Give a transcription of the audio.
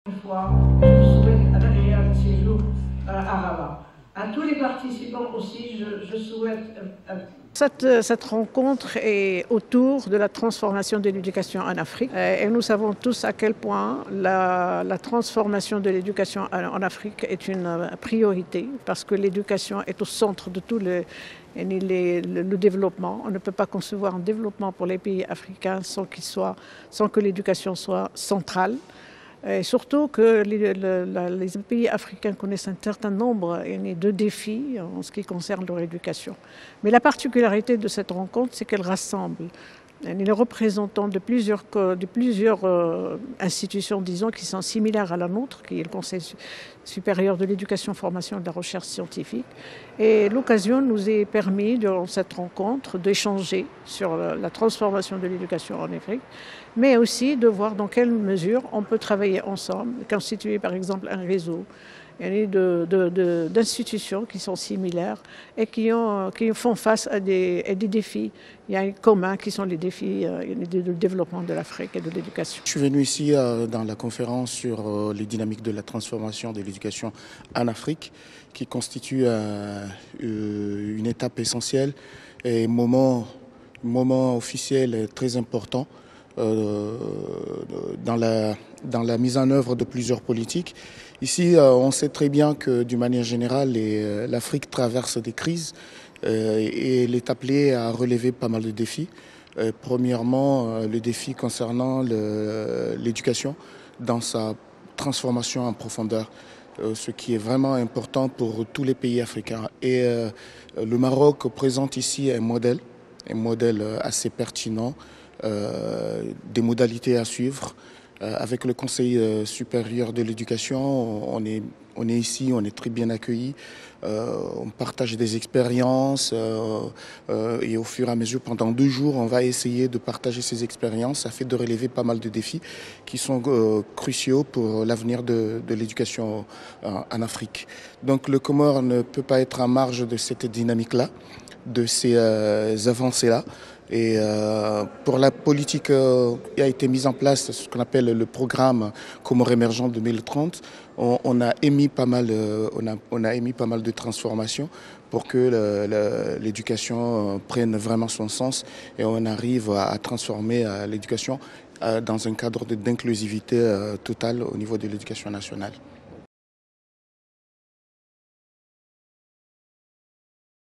Une fois, je vous souhaite un agréable séjour à Rabat. À tous les participants aussi, je souhaite Cette rencontre est autour de la transformation de l'éducation en Afrique. Et nous savons tous à quel point la transformation de l'éducation en Afrique est une priorité, parce que l'éducation est au centre de tout le développement. On ne peut pas concevoir un développement pour les pays africains sans que l'éducation soit centrale. Et surtout que les pays africains connaissent un certain nombre de défis en ce qui concerne leur éducation. Mais la particularité de cette rencontre, c'est qu'elle rassemble les représentants de plusieurs institutions, disons, qui sont similaires à la nôtre, qui est le Conseil supérieur de l'éducation, formation et de la recherche scientifique. Et l'occasion nous est permis, durant cette rencontre, d'échanger sur la transformation de l'éducation en Afrique, mais aussi de voir dans quelle mesure on peut travailler ensemble, constituer par exemple un réseau d'institutions qui sont similaires et qui font face à des défis communs qui sont les défis du développement de l'Afrique et de l'éducation. Je suis venu ici dans la conférence sur les dynamiques de la transformation de l'éducation en Afrique, qui constitue une étape essentielle et moment officiel très important dans la mise en œuvre de plusieurs politiques. Ici, on sait très bien que d'une manière générale, l'Afrique traverse des crises et elle est appelée à relever pas mal de défis. Premièrement, le défi concernant l'éducation dans sa transformation en profondeur, ce qui est vraiment important pour tous les pays africains. Et le Maroc présente ici un modèle assez pertinent, des modalités à suivre. Avec le Conseil supérieur de l'éducation, on est ici, on est très bien accueillis. On partage des expériences et au fur et à mesure, pendant 2 jours, on va essayer de partager ces expériences afin de relever pas mal de défis qui sont cruciaux pour l'avenir de l'éducation en Afrique. Donc le Comore ne peut pas être en marge de cette dynamique-là, de ces avancées-là. Et pour la politique qui a été mise en place, ce qu'on appelle le programme Comores émergent 2030, on a émis pas mal de transformations pour que l'éducation prenne vraiment son sens et on arrive à transformer l'éducation dans un cadre d'inclusivité totale au niveau de l'éducation nationale.